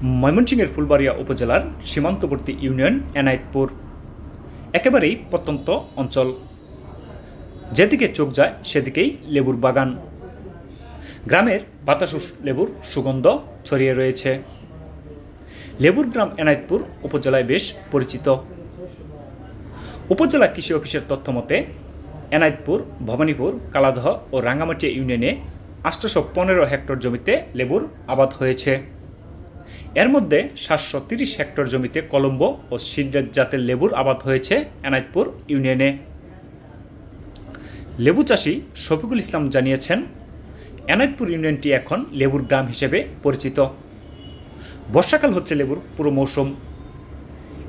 ময়মনসিংহের ফুলবাড়িয়া উপজেলার সীমান্তবর্তী ইউনিয়ন এনায়েতপুর একেবারেই প্রত্যন্ত অঞ্চল। যেদিকে চোখ যায় সেদিকেই লেবুর বাগান। গ্রামের বাতাসু লেবুর সুগন্ধ ছড়িয়ে রয়েছে। লেবুর গ্রাম এনায়েতপুর উপজেলায় বেশ পরিচিত। উপজেলা কৃষি অফিসের তথ্য মতে এনায়েতপুর, ভবানীপুর, কালাদহ ও রাঙ্গামাটিয়া ইউনিয়নে 815 হেক্টর জমিতে লেবুর আবাদ হয়েছে। এর মধ্যে 730 হেক্টর জমিতে কলম্বো ও সিড্রেট জাতের লেবুর আবাদ হয়েছে এনায়েতপুর ইউনিয়নে। লেবু চাষী শফিকুল ইসলাম জানিয়েছেন, এনায়েতপুর ইউনিয়নটি এখন লেবুর গ্রাম হিসেবে পরিচিত। বর্ষাকাল হচ্ছে লেবুর পুরো মৌসুম।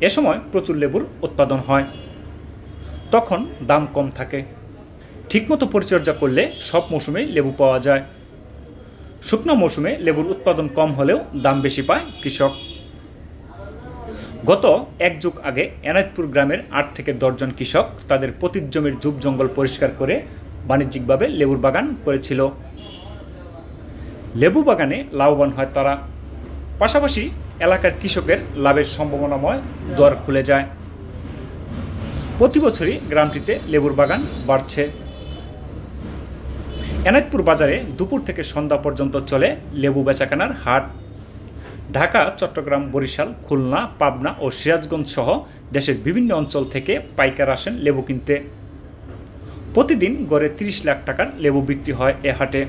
এ সময় প্রচুর লেবুর উৎপাদন হয়। তখন দাম কম থাকে। ঠিকমতো পরিচর্যা করলে সব মৌসুমে লেবু পাওয়া যায়। শুকনো মৌসুমে লেবুর উৎপাদন কম হলেও দাম বেশি পায় কৃষক। গত এক যুগ আগে এনায়েতপুর গ্রামের 8 থেকে 10 জন কৃষক তাদের পতিত জমির ঝুপ জঙ্গল পরিষ্কার করে বাণিজ্যিকভাবে লেবুর বাগান করেছিল। লেবু বাগানে লাভবান হয় তারা। পাশাপাশি এলাকার কৃষকের লাভের সম্ভাবনাময় দ্বার খুলে যায়। প্রতি বছরই গ্রামটিতে লেবুর বাগান বাড়ছে। এনায়েতপুর বাজারে দুপুর থেকে সন্ধ্যা পর্যন্ত চলে লেবু বেচাকেনার হাট। ঢাকা, চট্টগ্রাম, বরিশাল, খুলনা, পাবনা ও সিরাজগঞ্জ সহ দেশের বিভিন্ন অঞ্চল থেকে পাইকার আসেন লেবু কিনতে। প্রতিদিন গড়ে 30 লাখ টাকার লেবু বিক্রি হয় এ হাটে।